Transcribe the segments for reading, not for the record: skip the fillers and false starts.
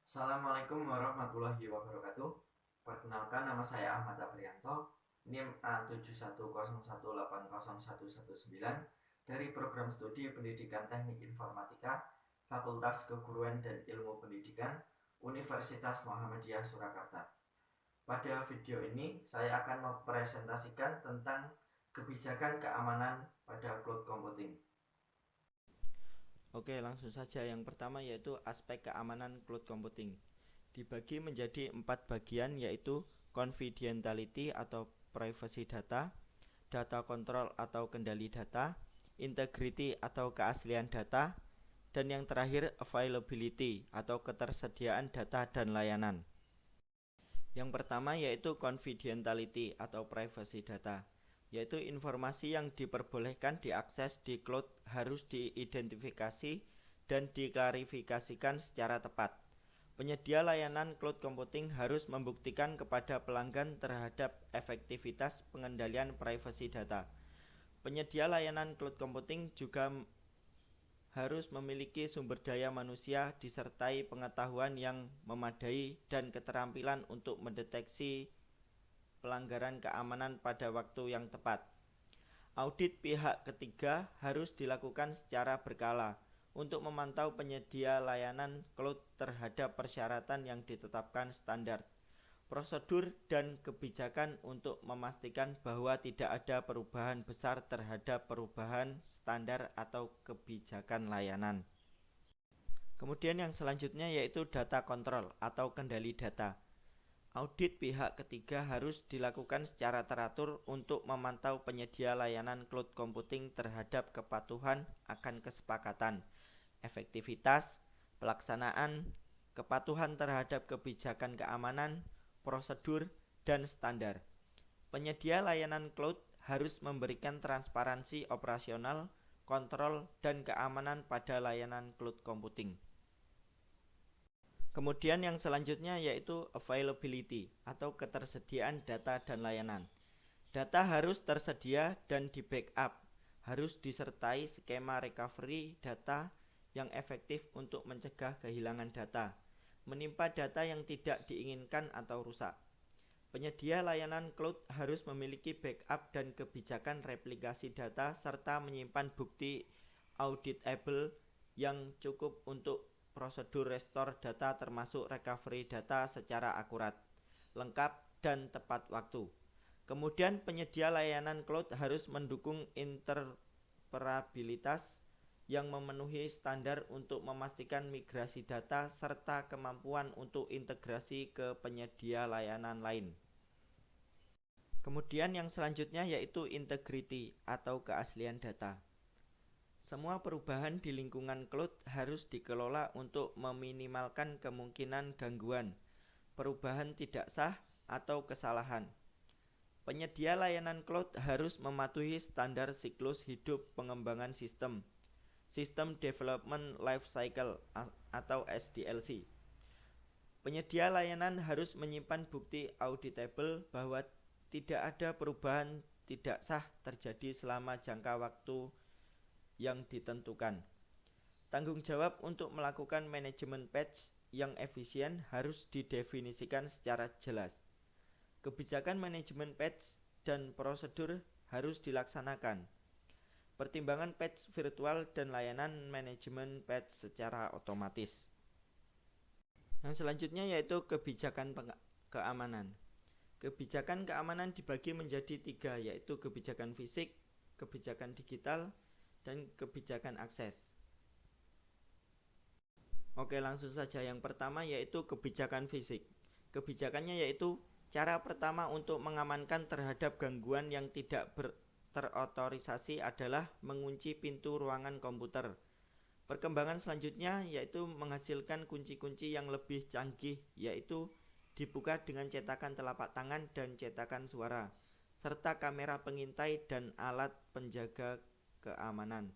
Assalamualaikum warahmatullahi wabarakatuh. Perkenalkan, nama saya Ahmad Aprianto, NIM A71018019 dari Program Studi Pendidikan Teknik Informatika, Fakultas Keguruan dan Ilmu Pendidikan, Universitas Muhammadiyah Surakarta. Pada video ini, saya akan mempresentasikan tentang kebijakan keamanan pada cloud computing. Oke, langsung saja. Yang pertama yaitu aspek keamanan cloud computing. Dibagi menjadi 4 bagian, yaitu confidentiality atau privacy data, data control atau kendali data, integrity atau keaslian data, dan yang terakhir availability atau ketersediaan data dan layanan. Yang pertama yaitu confidentiality atau privacy data, yaitu informasi yang diperbolehkan diakses di cloud harus diidentifikasi dan diklarifikasikan secara tepat. Penyedia layanan cloud computing harus membuktikan kepada pelanggan terhadap efektivitas pengendalian privasi data. Penyedia layanan cloud computing juga harus memiliki sumber daya manusia disertai pengetahuan yang memadai dan keterampilan untuk mendeteksi pelanggaran keamanan pada waktu yang tepat. Audit pihak ketiga harus dilakukan secara berkala untuk memantau penyedia layanan cloud terhadap persyaratan yang ditetapkan standar, prosedur, dan kebijakan untuk memastikan bahwa tidak ada perubahan besar terhadap perubahan standar atau kebijakan layanan. Kemudian yang selanjutnya yaitu data control atau kendali data. Audit pihak ketiga harus dilakukan secara teratur untuk memantau penyedia layanan cloud computing terhadap kepatuhan akan kesepakatan, efektivitas, pelaksanaan, kepatuhan terhadap kebijakan keamanan, prosedur, dan standar. Penyedia layanan cloud harus memberikan transparansi operasional, kontrol, dan keamanan pada layanan cloud computing. Kemudian yang selanjutnya yaitu availability atau ketersediaan data dan layanan. Data harus tersedia dan di-backup, harus disertai skema recovery data yang efektif untuk mencegah kehilangan data, menimpa data yang tidak diinginkan atau rusak. Penyedia layanan cloud harus memiliki backup dan kebijakan replikasi data serta menyimpan bukti auditable yang cukup untuk prosedur restore data termasuk recovery data secara akurat, lengkap, dan tepat waktu. Kemudian penyedia layanan cloud harus mendukung interoperabilitas yang memenuhi standar untuk memastikan migrasi data serta kemampuan untuk integrasi ke penyedia layanan lain. Kemudian yang selanjutnya yaitu integrity atau keaslian data. Semua perubahan di lingkungan cloud harus dikelola untuk meminimalkan kemungkinan gangguan, perubahan tidak sah, atau kesalahan. Penyedia layanan cloud harus mematuhi standar siklus hidup pengembangan sistem, System Development Life Cycle atau SDLC. Penyedia layanan harus menyimpan bukti auditable bahwa tidak ada perubahan tidak sah terjadi selama jangka waktu yang ditentukan. Tanggung jawab untuk melakukan manajemen patch yang efisien harus didefinisikan secara jelas. Kebijakan manajemen patch dan prosedur harus dilaksanakan. Pertimbangan patch virtual dan layanan manajemen patch secara otomatis. Yang selanjutnya yaitu kebijakan keamanan. Kebijakan keamanan dibagi menjadi 3, yaitu kebijakan fisik, kebijakan digital, dan kebijakan akses. Oke, langsung saja. Yang pertama yaitu kebijakan fisik. Kebijakannya yaitu cara pertama untuk mengamankan terhadap gangguan yang tidak terotorisasi adalah mengunci pintu ruangan komputer. Perkembangan selanjutnya yaitu menghasilkan kunci-kunci yang lebih canggih, yaitu dibuka dengan cetakan telapak tangan dan cetakan suara, serta kamera pengintai dan alat penjaga keamanan.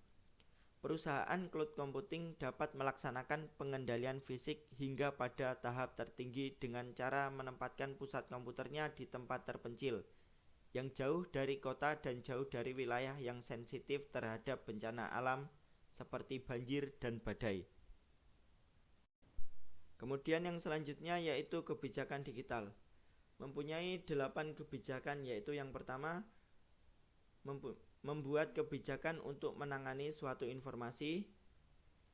Perusahaan cloud computing dapat melaksanakan pengendalian fisik hingga pada tahap tertinggi dengan cara menempatkan pusat komputernya di tempat terpencil, yang jauh dari kota dan jauh dari wilayah yang sensitif terhadap bencana alam seperti banjir dan badai. Kemudian yang selanjutnya yaitu kebijakan digital. Mempunyai 8 kebijakan, yaitu yang pertama membuat kebijakan untuk menangani suatu informasi.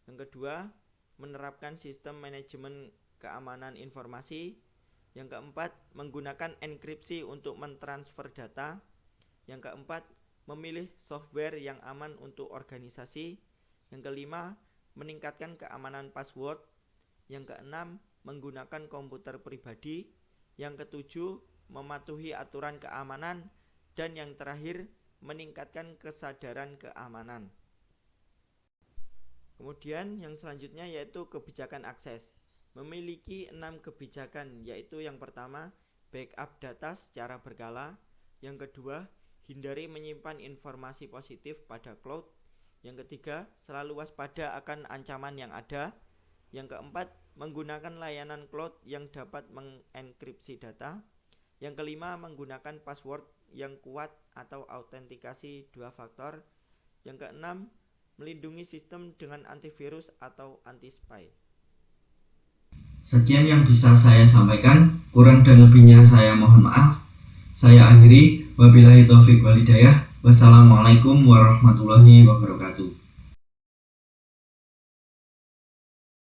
Yang kedua, menerapkan sistem manajemen keamanan informasi. Yang keempat, menggunakan enkripsi untuk mentransfer data. Yang keempat, memilih software yang aman untuk organisasi. Yang kelima, meningkatkan keamanan password. Yang keenam, menggunakan komputer pribadi. Yang ketujuh, mematuhi aturan keamanan. Dan yang terakhir, meningkatkan kesadaran keamanan. Kemudian yang selanjutnya yaitu kebijakan akses. Memiliki 6 kebijakan, yaitu yang pertama, backup data secara berkala. Yang kedua, hindari menyimpan informasi positif pada cloud. Yang ketiga, selalu waspada akan ancaman yang ada. Yang keempat, menggunakan layanan cloud yang dapat mengenkripsi data. Yang kelima, menggunakan password yang kuat atau autentikasi 2 faktor. Yang keenam, melindungi sistem dengan antivirus atau anti-spy. Sekian yang bisa saya sampaikan, kurang dan lebihnya saya mohon maaf. Saya akhiri, wabillahi taufiq wal hidayah. Wassalamualaikum warahmatullahi wabarakatuh.